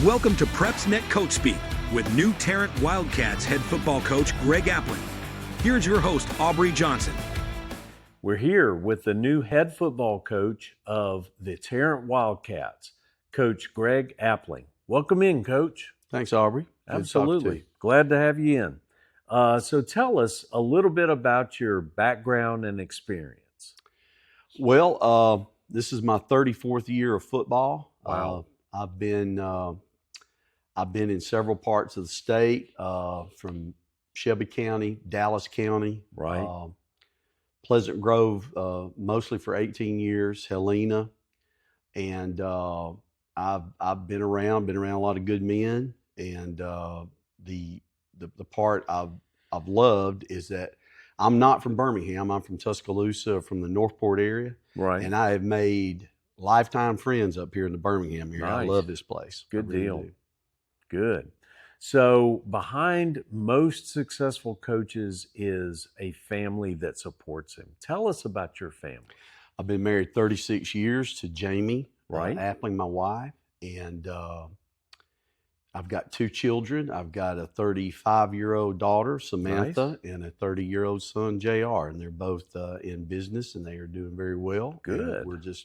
Welcome to PrepsNet Coach Speak with new Tarrant Wildcats head football coach Greg Appling. Here's your host, Aubrey Johnson. We're here with the new head football coach of the Tarrant Wildcats, Coach Greg Appling. Welcome in, Coach. Thanks, Aubrey. Absolutely. Glad to have you in. So tell us a little bit about your background and experience. Well, this is my 34th year of football. Wow. I've been in several parts of the state, from Shelby County, Dallas County, Right. Pleasant Grove, mostly for 18 years, Helena, and I've been around a lot of good men, and the part I've loved is that I'm not from Birmingham. I'm from Tuscaloosa, from the Northport area, Right. and I have made lifetime friends up here in the Birmingham area. Nice. I love this place. Good I really deal. do. Good. So behind most successful coaches is a family that supports him. Tell us about your family. I've been married 36 years to Jamie Right. Appling, my wife, and I've got two children. I've got a 35-year-old daughter, Samantha, and a 30-year-old son, JR, and they're both in business, and they are doing very well. Good. And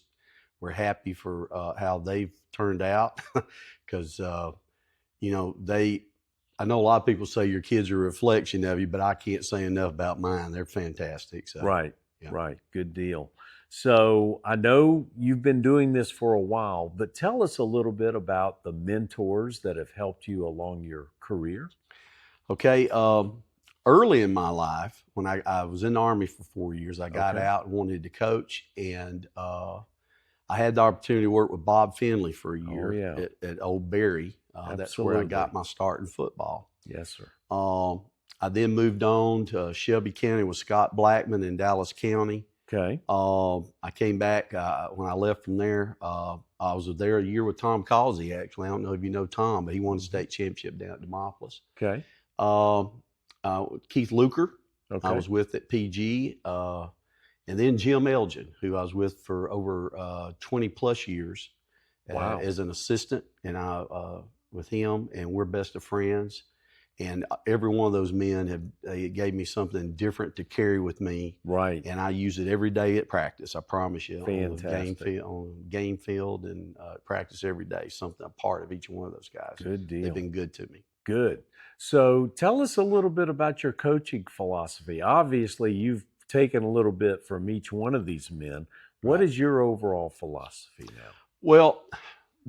we're happy for how they've turned out because, I know a lot of people say your kids are a reflection of you, but I can't say enough about mine. They're fantastic. So, Right. yeah. Right. Good deal. So I know you've been doing this for a while, but tell us a little bit about the mentors that have helped you along your career. Okay. Early in my life, when I was in the Army for 4 years, I got Okay. out and wanted to coach, and I had the opportunity to work with Bob Finley for a year yeah. at Old Berry. That's where I got my start in football. Yes, sir. I then moved on to Shelby County with Scott Blackman in Dallas County. Okay. I came back when I left from there. I was there a year with Tom Causey, actually. I don't know if you know Tom, but he won the state championship down at Demopolis. Okay. Keith Luker, Okay. I was with at PG. And then Jim Elgin, who I was with for over 20 plus years Wow. as an assistant, and I with him, and we're best of friends. And every one of those men they gave me something different to carry with me, Right. and I use it every day at practice. I promise you, Fantastic. on the game field and practice every day. Something a part of each one of those guys. Good deal. They've been good to me. Good. So tell us a little bit about your coaching philosophy. Obviously, you've taken a little bit from each one of these men. What is your overall philosophy now? Well,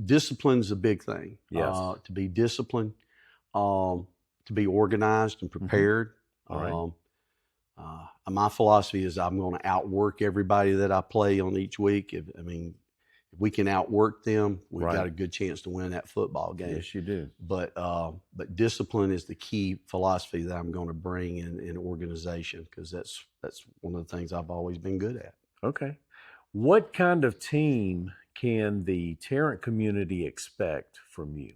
discipline's a big thing. Yes. To be disciplined, to be organized and prepared. All right. My philosophy is I'm going to outwork everybody that I play on each week. If we can outwork them, we've Right. got a good chance to win that football game. Yes, you do. But discipline is the key philosophy that I'm going to bring in organization, because that's one of the things I've always been good at. Okay. What kind of team can the Tarrant community expect from you?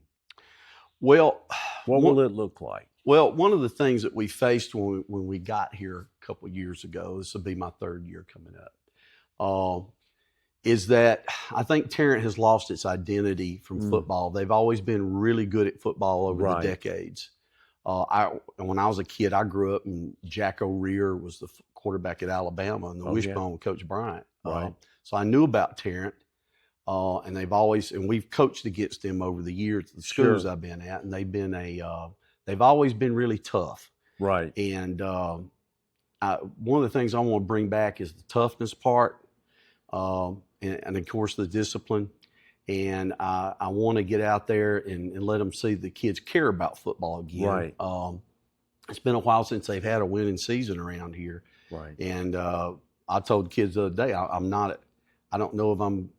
Well, What will it look like? Well, one of the things that we faced when we got here a couple of years ago, this will be my third year coming up, is that I think Tarrant has lost its identity from football. They've always been really good at football over Right. the decades. When I was a kid, I grew up, and Jack O'Rear was the quarterback at Alabama, and the Wishbone with Coach Bryant. Right. So I knew about Tarrant. And we've coached against them over the years, the schools Sure. I've been at, and they've always been really tough. Right. And one of the things I want to bring back is the toughness part, and of course the discipline. And I want to get out there and let them see the kids care about football again. Right. It's been a while since they've had a winning season around here. Right. And I told the kids the other day, I don't know if I'm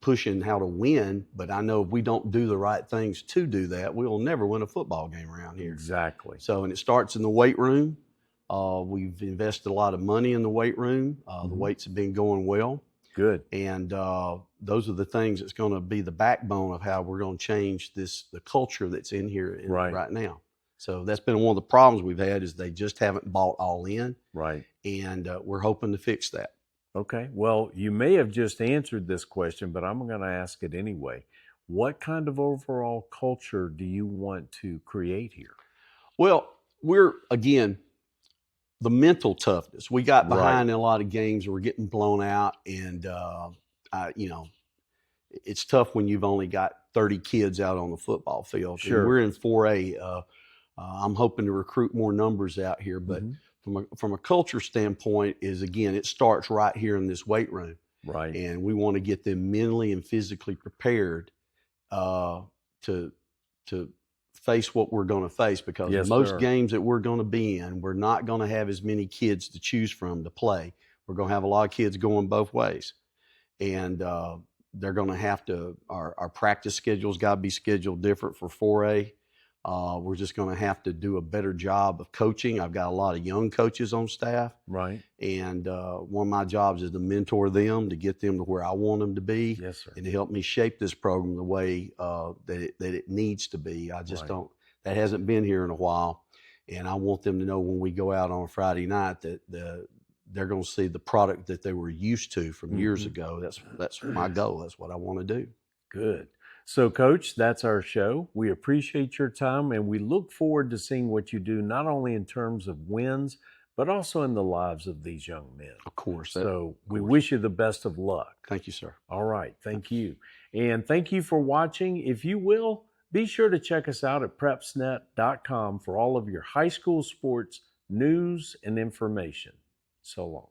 pushing how to win, but I know if we don't do the right things to do that, we'll never win a football game around here. Exactly. So, and it starts in the weight room. We've invested a lot of money in the weight room. The weights have been going well. Good. And those are the things that's going to be the backbone of how we're going to change the culture that's in here right now. So that's been one of the problems we've had, is they just haven't bought all in. Right. And we're hoping to fix that. Okay. Well, you may have just answered this question, but I'm going to ask it anyway. What kind of overall culture do you want to create here? Well, we're, again, the mental toughness. We got behind Right. in a lot of games. We're getting blown out, and it's tough when you've only got 30 kids out on the football field. And Sure. we're in 4A. I'm hoping to recruit more numbers out here, but from a culture standpoint, is again, it starts right here in this weight room, Right. and we want to get them mentally and physically prepared to face what we're going to face, because Yes, most sir. games that we're going to be in, we're not going to have as many kids to choose from to play. We're going to have a lot of kids going both ways, and they're going to have to, our practice schedule's got to be scheduled different for 4A. We're just going to have to do a better job of coaching. I've got a lot of young coaches on staff. Right. And one of my jobs is to mentor them, to get them to where I want them to be. Yes, sir. And to help me shape this program the way that it needs to be. I just Right. that hasn't been here in a while. And I want them to know when we go out on a Friday night that they're going to see the product that they were used to from years ago. That's my goal. That's what I want to do. Good. So, Coach, that's our show. We appreciate your time, and we look forward to seeing what you do, not only in terms of wins, but also in the lives of these young men. Of course. So we wish you the best of luck. Thank you, sir. All right. Thank you. And thank you for watching. If you will, be sure to check us out at PrepsNet.com for all of your high school sports news and information. So long.